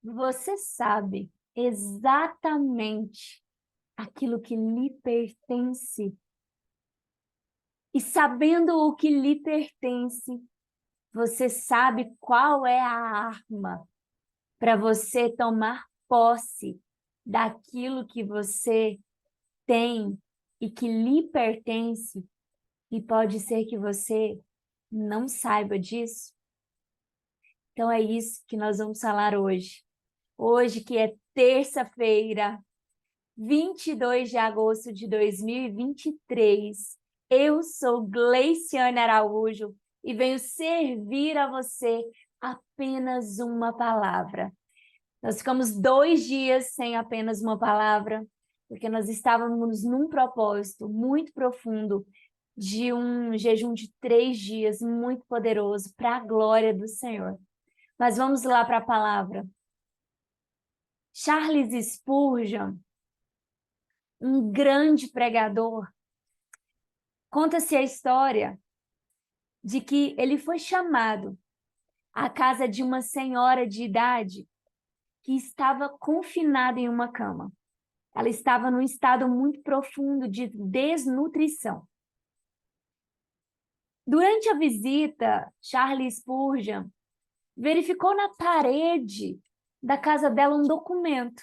Você sabe exatamente aquilo que lhe pertence. E sabendo o que lhe pertence, você sabe qual é a arma para você tomar posse daquilo que você tem e que lhe pertence, e pode ser que você não saiba disso. Então é isso que nós vamos falar hoje. Hoje que é terça-feira, 22 de agosto de 2023. Eu sou Gleiciane Araújo e venho servir a você apenas uma palavra. Nós ficamos 2 dias sem apenas uma palavra, porque nós estávamos num propósito muito profundo de um jejum de 3 dias muito poderoso para a glória do Senhor. Mas vamos lá para a palavra. Charles Spurgeon, um grande pregador, conta-se a história de que ele foi chamado à casa de uma senhora de idade que estava confinada em uma cama. Ela estava num estado muito profundo de desnutrição. Durante a visita, Charles Spurgeon verificou na parede da casa dela um documento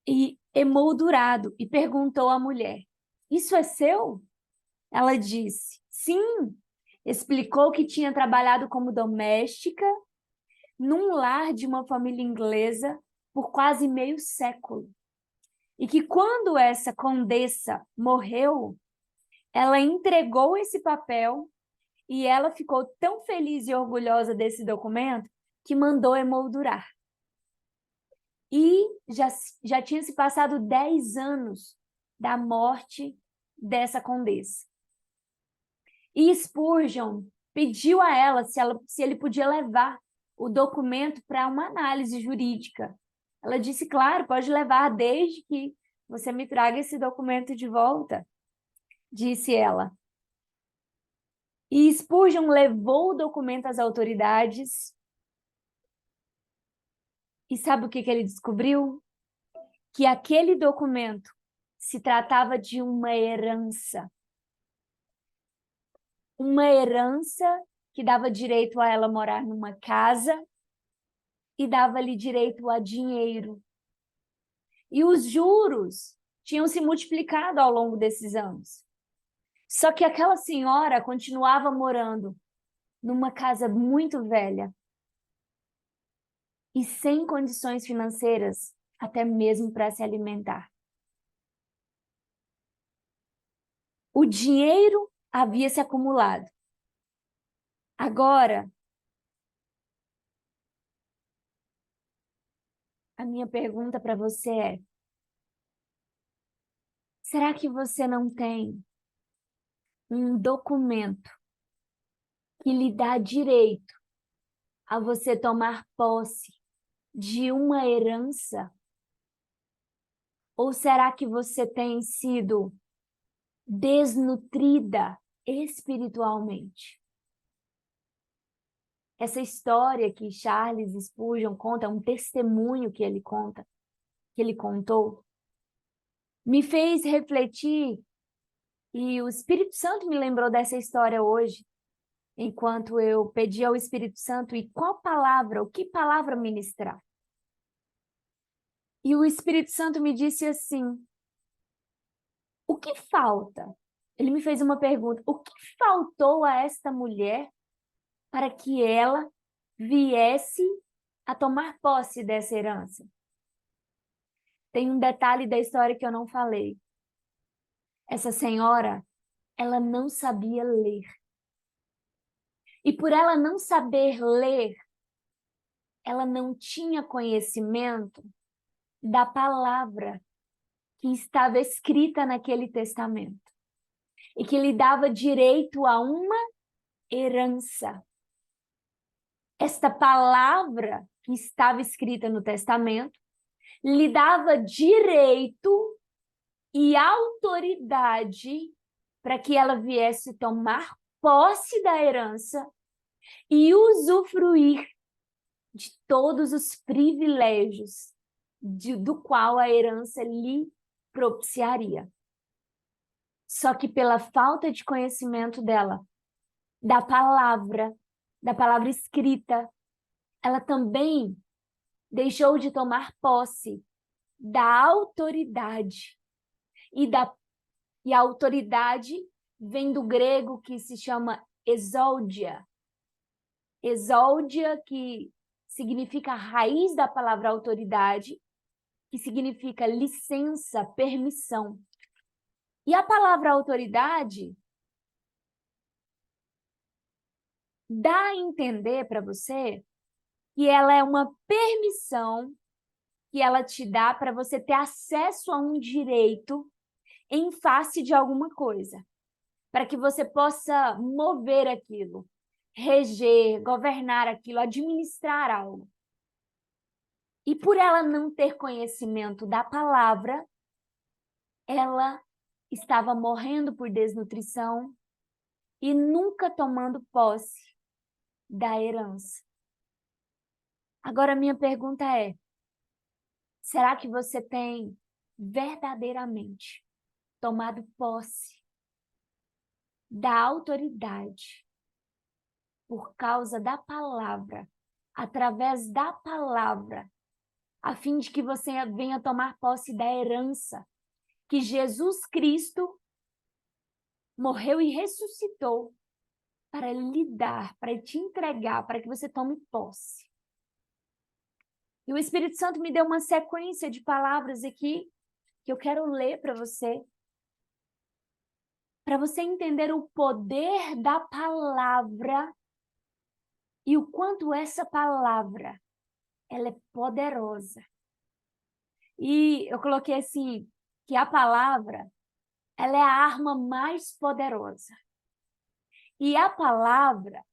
e emoldurado e perguntou à mulher: "Isso é seu?" Ela disse: "Sim." Explicou que tinha trabalhado como doméstica num lar de uma família inglesa por quase meio século. E que quando essa condessa morreu, ela entregou esse papel e ela ficou tão feliz e orgulhosa desse documento que mandou emoldurar. E já tinha se passado 10 anos da morte dessa condessa. E Spurgeon pediu a ela se ele podia levar o documento para uma análise jurídica. Ela disse: "Claro, pode levar, desde que você me traga esse documento de volta", disse ela. E Spurgeon levou o documento às autoridades. E sabe o que ele descobriu? Que aquele documento se tratava de uma herança. Uma herança que dava direito a ela morar numa casa e dava-lhe direito a dinheiro. E os juros tinham se multiplicado ao longo desses anos. Só que aquela senhora continuava morando numa casa muito velha e sem condições financeiras, até mesmo para se alimentar. O dinheiro havia se acumulado. Agora, a minha pergunta para você é: será que você não tem um documento que lhe dá direito a você tomar posse de uma herança? Ou será que você tem sido desnutrida espiritualmente? Essa história que Charles Spurgeon conta, um testemunho que ele conta, que ele contou, me fez refletir, e o Espírito Santo me lembrou dessa história hoje, enquanto eu pedi ao Espírito Santo e qual palavra, o que palavra ministrar. E o Espírito Santo me disse assim: o que falta? Ele me fez uma pergunta: o que faltou a esta mulher para que ela viesse a tomar posse dessa herança? Tem um detalhe da história que eu não falei. Essa senhora, ela não sabia ler. E por ela não saber ler, ela não tinha conhecimento da palavra que estava escrita naquele testamento e que lhe dava direito a uma herança. Esta palavra que estava escrita no testamento lhe dava direito e autoridade para que ela viesse tomar posse da herança e usufruir de todos os privilégios do qual a herança lhe propiciaria. Só que pela falta de conhecimento dela, da palavra escrita, ela também deixou de tomar posse da autoridade. E a autoridade vem do grego que se chama exoudia. Exoudia, que significa a raiz da palavra autoridade, que significa licença, permissão. E a palavra autoridade dá a entender para você que ela é uma permissão que ela te dá para você ter acesso a um direito em face de alguma coisa, para que você possa mover aquilo, reger, governar aquilo, administrar algo. E por ela não ter conhecimento da palavra, ela estava morrendo por desnutrição e nunca tomando posse da herança. Agora, minha pergunta é: será que você tem verdadeiramente tomado posse da autoridade por causa da palavra, através da palavra, a fim de que você venha tomar posse da herança que Jesus Cristo morreu e ressuscitou para lhe dar, para te entregar, para que você tome posse? E o Espírito Santo me deu uma sequência de palavras aqui que eu quero ler para você entender o poder da palavra e o quanto essa palavra ela é poderosa. E eu coloquei assim, que a palavra ela é a arma mais poderosa. E a palavra,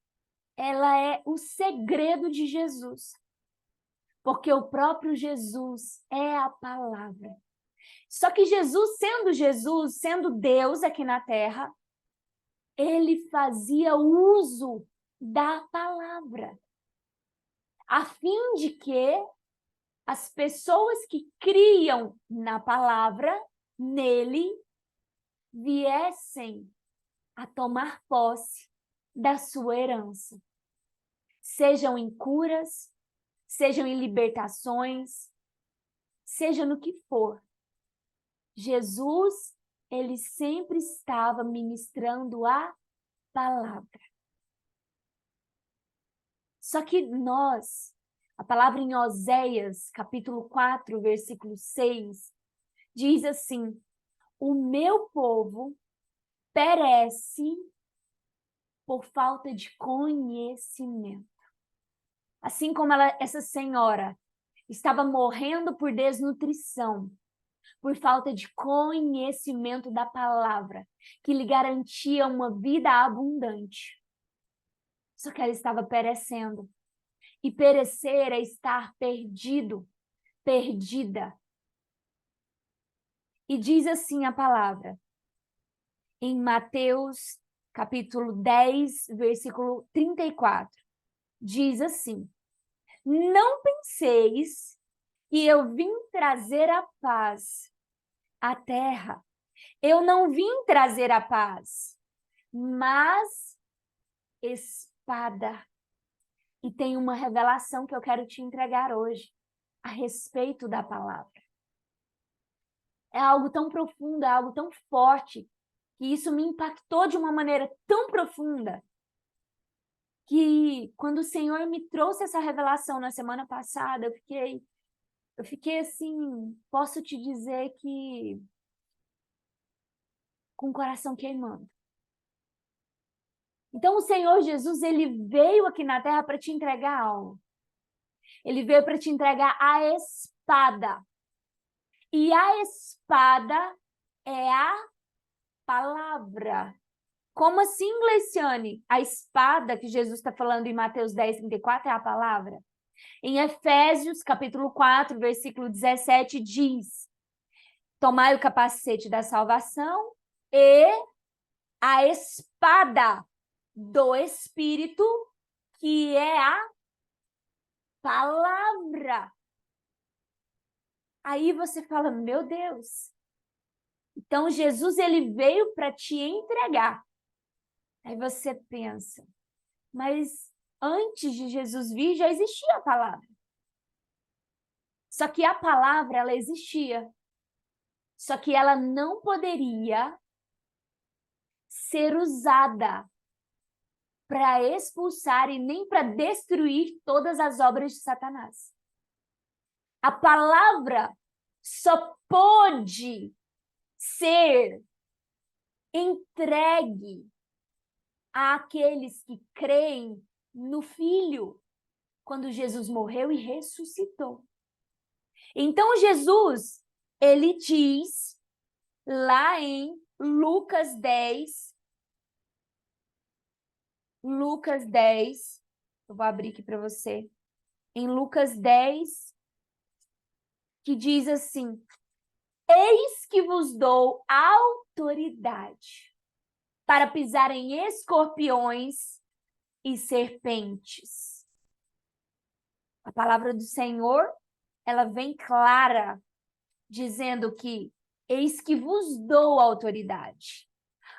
ela é o segredo de Jesus. Porque o próprio Jesus é a palavra. Só que Jesus, sendo Deus aqui na Terra, ele fazia uso da palavra, a fim de que as pessoas que criam na palavra, nele, viessem a tomar posse da sua herança. Sejam em curas, sejam em libertações, seja no que for. Jesus, ele sempre estava ministrando a palavra. Só que a palavra em Oséias, capítulo 4, versículo 6, diz assim: o meu povo perece por falta de conhecimento. Assim como essa senhora estava morrendo por desnutrição, por falta de conhecimento da palavra, que lhe garantia uma vida abundante. Só que ela estava perecendo. E perecer é estar perdido, perdida. E diz assim a palavra, em Mateus, capítulo 10, versículo 34. Diz assim: não penseis que eu vim trazer a paz à terra. Eu não vim trazer a paz, mas espada. E tem uma revelação que eu quero te entregar hoje a respeito da palavra. É algo tão profundo, é algo tão forte, que isso me impactou de uma maneira tão profunda, que quando o Senhor me trouxe essa revelação na semana passada, eu fiquei assim, posso te dizer que com o coração queimando. Então o Senhor Jesus, ele veio aqui na terra para te entregar algo. Ele veio para te entregar a espada. E a espada é a palavra. Como assim, Gleiciane? A espada que Jesus está falando em Mateus 10, 34 é a palavra? Em Efésios, capítulo 4, versículo 17, diz: tomai o capacete da salvação e a espada do Espírito, que é a palavra. Aí você fala, meu Deus. Então Jesus ele veio para te entregar. Aí você pensa, mas antes de Jesus vir já existia a palavra. Só que a palavra ela existia. Só que ela não poderia ser usada para expulsar e nem para destruir todas as obras de Satanás. A palavra só pôde ser entregue àqueles que creem no Filho, quando Jesus morreu e ressuscitou. Então Jesus, ele diz lá em Lucas 10, eu vou abrir aqui para você, em Lucas 10, que diz assim, eis que vos dou autoridade para pisar em escorpiões e serpentes. A palavra do Senhor, ela vem clara, dizendo que eis que vos dou autoridade.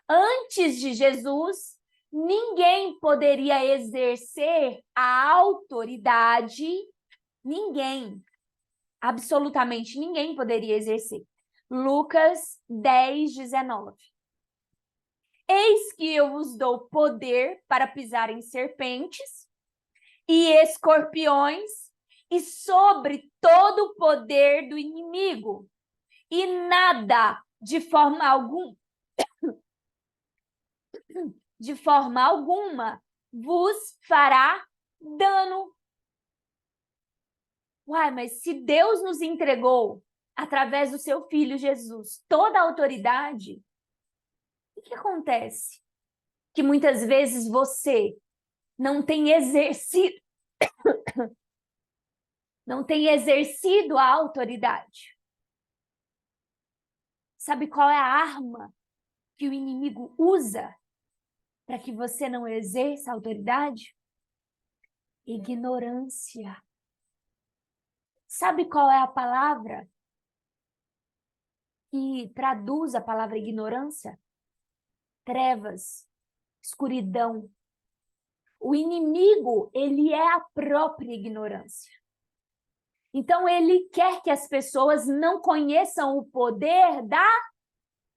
Antes de Jesus, ninguém poderia exercer a autoridade, ninguém, absolutamente ninguém poderia exercer. Lucas 10, 19. Eis que eu vos dou poder para pisar em serpentes e escorpiões e sobre todo o poder do inimigo. E nada, de forma alguma, vos fará dano. Uai, mas se Deus nos entregou, através do seu Filho Jesus, toda a autoridade, o que acontece? Que muitas vezes você não tem exercido a autoridade. Sabe qual é a arma que o inimigo usa para que você não exerça a autoridade? Ignorância. Sabe qual é a palavra que traduz a palavra ignorância? Trevas, escuridão. O inimigo, ele é a própria ignorância. Então, ele quer que as pessoas não conheçam o poder da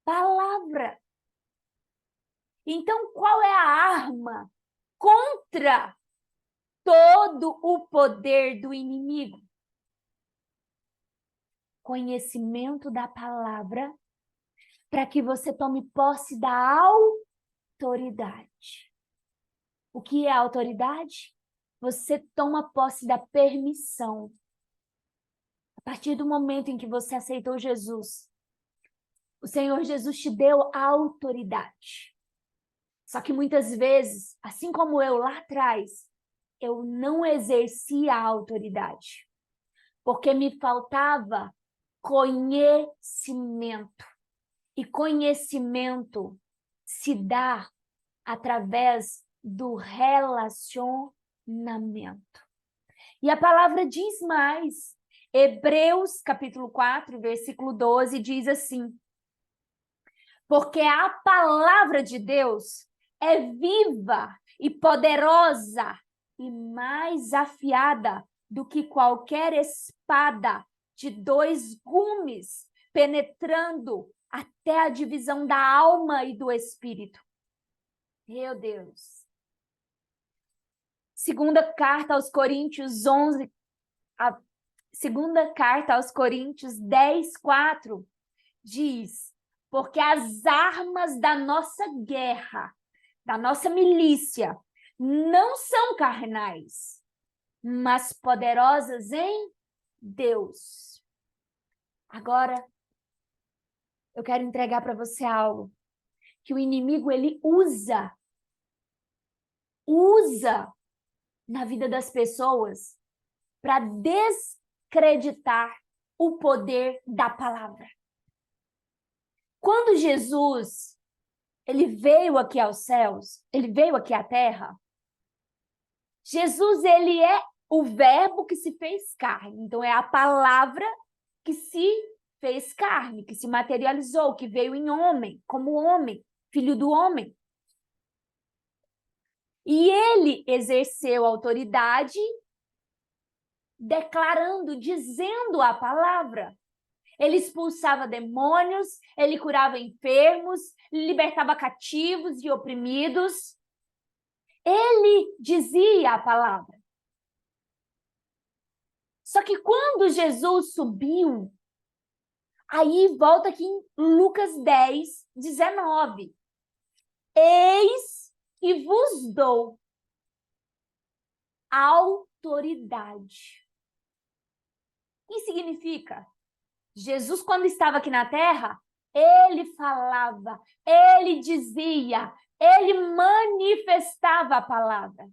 palavra. Então, qual é a arma contra todo o poder do inimigo? Conhecimento da palavra, para que você tome posse da autoridade. O que é autoridade? Você toma posse da permissão. A partir do momento em que você aceitou Jesus, o Senhor Jesus te deu a autoridade. Só que muitas vezes, assim como eu lá atrás, eu não exercia a autoridade, porque me faltava conhecimento. E conhecimento se dá através do relacionamento. E a palavra diz mais. Hebreus, capítulo 4, versículo 12, diz assim: porque a palavra de Deus é viva e poderosa e mais afiada do que qualquer espada de 2 gumes, penetrando até a divisão da alma e do espírito. Meu Deus. Segunda carta aos Coríntios 11, a segunda carta aos Coríntios 10, 4, diz: porque as armas da nossa guerra, da nossa milícia, não são carnais, mas poderosas em Deus. Agora, eu quero entregar para você algo que o inimigo ele usa na vida das pessoas para descreditar o poder da palavra. Quando Jesus ele veio aqui aos céus, ele veio aqui à terra, Jesus ele é o verbo que se fez carne. Então, é a palavra que se fez carne, que se materializou, que veio em homem, filho do homem. E ele exerceu autoridade declarando, dizendo a palavra. Ele expulsava demônios, ele curava enfermos, libertava cativos e oprimidos. Ele dizia a palavra. Só que quando Jesus subiu, aí volta aqui em Lucas 10, 19. Eis que vos dou autoridade. O que significa? Jesus, quando estava aqui na terra, ele falava, ele dizia, ele manifestava a palavra.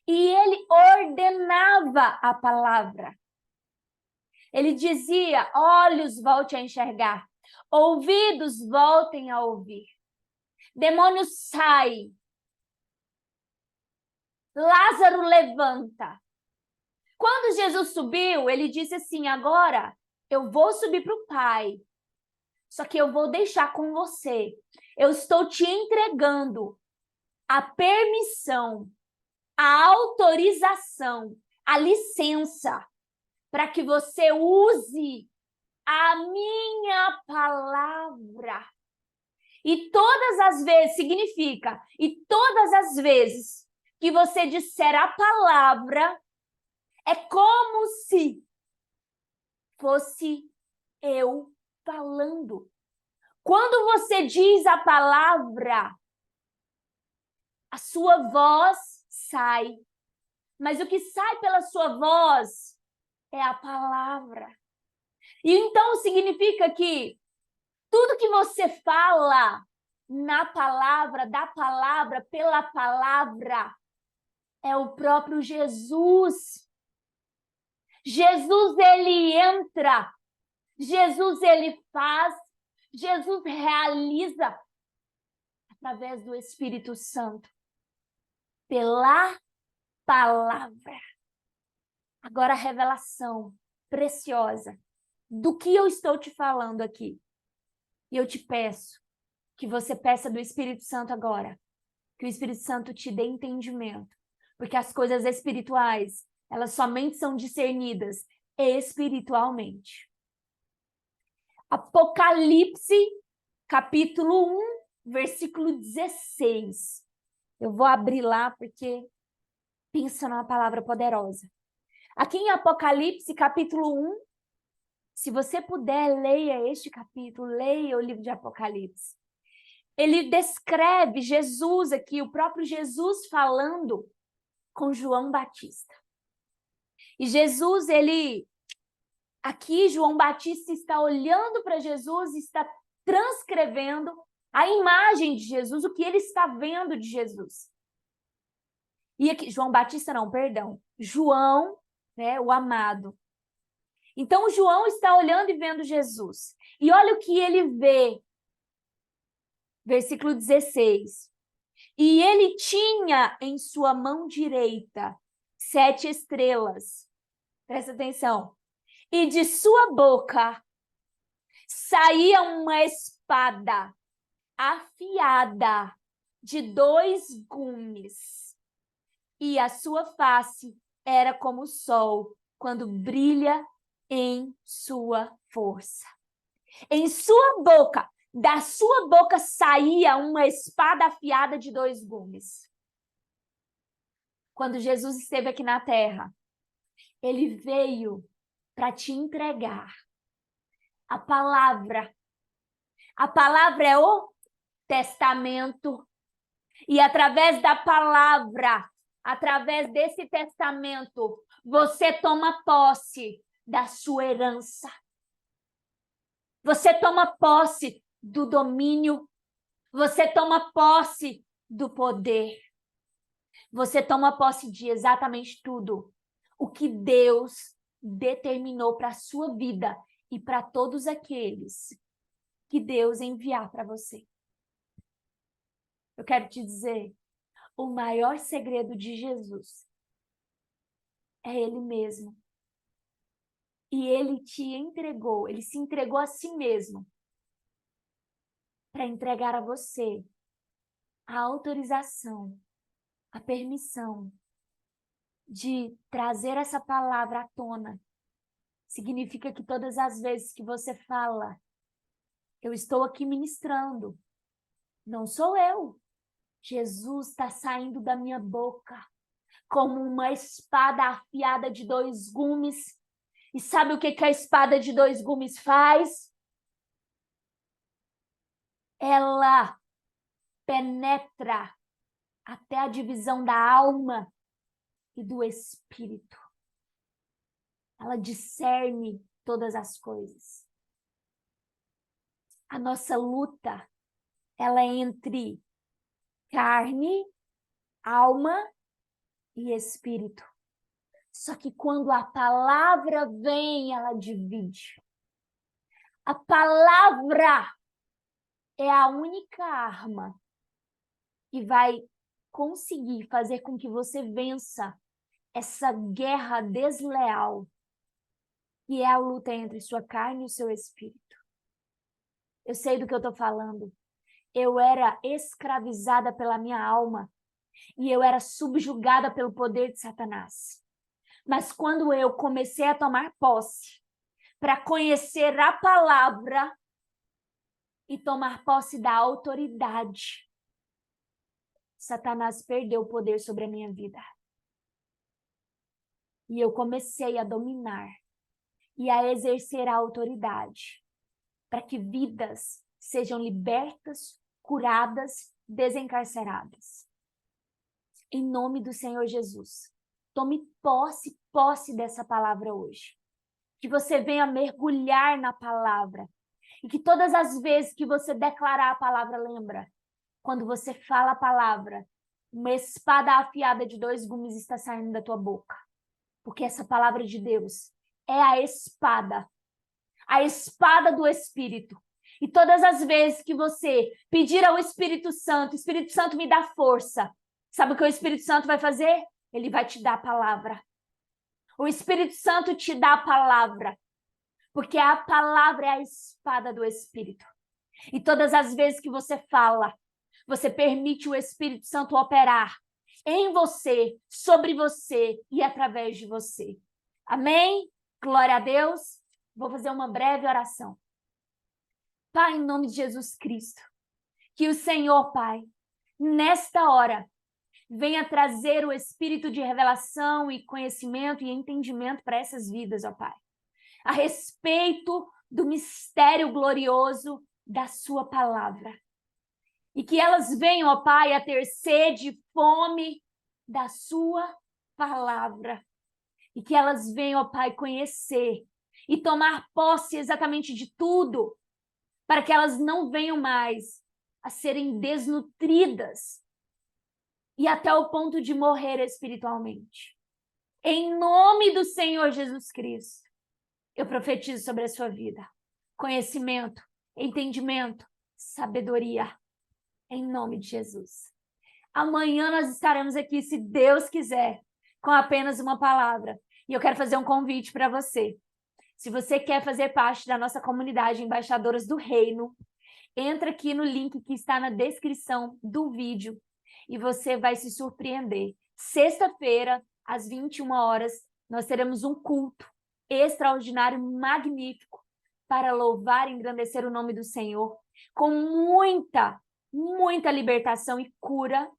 E ele ordenava a palavra. Ele dizia, olhos volte a enxergar, ouvidos voltem a ouvir. Demônio sai. Lázaro levanta. Quando Jesus subiu, ele disse assim, agora eu vou subir para o Pai, só que eu vou deixar com você. Eu estou te entregando a permissão, a autorização, a licença para que você use a minha palavra. E todas as vezes, significa, e todas as vezes que você disser a palavra, é como se fosse eu falando. Quando você diz a palavra, a sua voz sai. Mas o que sai pela sua voz é a palavra. E então significa que tudo que você fala na palavra, da palavra, pela palavra, é o próprio Jesus. Jesus, ele entra. Jesus, ele faz. Jesus realiza através do Espírito Santo. Pela palavra. Agora a revelação preciosa do que eu estou te falando aqui. E eu te peço que você peça do Espírito Santo agora, que o Espírito Santo te dê entendimento, porque as coisas espirituais, elas somente são discernidas espiritualmente. Apocalipse, capítulo 1, versículo 16. Eu vou abrir lá porque pensa numa palavra poderosa. Aqui em Apocalipse, capítulo 1, se você puder, leia este capítulo, leia o livro de Apocalipse. Ele descreve Jesus aqui, o próprio Jesus falando com João Batista. E Jesus, aqui João Batista está olhando para Jesus, está transcrevendo a imagem de Jesus, o que ele está vendo de Jesus. E aqui, João Batista não, perdão, João, né, o amado. Então, João está olhando e vendo Jesus. E olha o que ele vê. Versículo 16. E ele tinha em sua mão direita 7 estrelas. Presta atenção. E de sua boca saía uma espada afiada de 2 gumes. E a sua face era como o sol quando brilha em sua força. Em sua boca, da sua boca saía uma espada afiada de 2 gumes. Quando Jesus esteve aqui na terra, ele veio para te entregar a palavra. A palavra é o testamento. E através da palavra, através desse testamento, você toma posse da sua herança. Você toma posse do domínio. Você toma posse do poder. Você toma posse de exatamente tudo o que Deus determinou para a sua vida e para todos aqueles que Deus enviar para você. Eu quero te dizer, o maior segredo de Jesus é Ele mesmo. E Ele te entregou, Ele se entregou a si mesmo para entregar a você a autorização, a permissão de trazer essa palavra à tona. Significa que todas as vezes que você fala, eu estou aqui ministrando, não sou eu. Jesus está saindo da minha boca como uma espada afiada de 2 gumes. E sabe o que a espada de 2 gumes faz? Ela penetra até a divisão da alma e do espírito. Ela discerne todas as coisas. A nossa luta, ela é entre carne, alma e espírito. Só que quando a palavra vem, ela divide. A palavra é a única arma que vai conseguir fazer com que você vença essa guerra desleal, que é a luta entre sua carne e o seu espírito. Eu sei do que eu estou falando. Eu era escravizada pela minha alma e eu era subjugada pelo poder de Satanás. Mas quando eu comecei a tomar posse para conhecer a palavra e tomar posse da autoridade, Satanás perdeu o poder sobre a minha vida. E eu comecei a dominar e a exercer a autoridade para que vidas sejam libertas, curadas, desencarceradas. Em nome do Senhor Jesus, tome posse dessa palavra hoje. Que você venha mergulhar na palavra. E que todas as vezes que você declarar a palavra, lembra, quando você fala a palavra, uma espada afiada de 2 gumes está saindo da tua boca. Porque essa palavra de Deus é a espada do Espírito. E todas as vezes que você pedir ao Espírito Santo me dá força. Sabe o que o Espírito Santo vai fazer? Ele vai te dar a palavra. O Espírito Santo te dá a palavra. Porque a palavra é a espada do Espírito. E todas as vezes que você fala, você permite o Espírito Santo operar em você, sobre você e através de você. Amém? Glória a Deus. Vou fazer uma breve oração. Pai, em nome de Jesus Cristo, que o Senhor, Pai, nesta hora, venha trazer o espírito de revelação e conhecimento e entendimento para essas vidas, ó Pai, a respeito do mistério glorioso da sua palavra. E que elas venham, ó Pai, a ter sede e fome da sua palavra. E que elas venham, ó Pai, conhecer e tomar posse exatamente de tudo, para que elas não venham mais a serem desnutridas e até o ponto de morrer espiritualmente. Em nome do Senhor Jesus Cristo, eu profetizo sobre a sua vida conhecimento, entendimento, sabedoria, em nome de Jesus. Amanhã nós estaremos aqui, se Deus quiser, com apenas uma palavra. E eu quero fazer um convite para você. Se você quer fazer parte da nossa comunidade Embaixadoras do Reino, entra aqui no link que está na descrição do vídeo e você vai se surpreender. Sexta-feira, às 21 horas, nós teremos um culto extraordinário, magnífico, para louvar e engrandecer o nome do Senhor, com muita libertação e cura,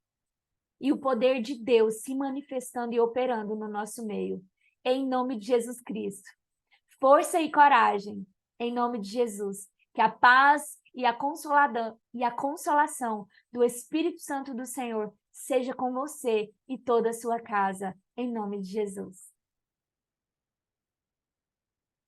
e o poder de Deus se manifestando e operando no nosso meio. Em nome de Jesus Cristo. Força e coragem, em nome de Jesus. Que a paz e a consolação do Espírito Santo do Senhor seja com você e toda a sua casa, em nome de Jesus.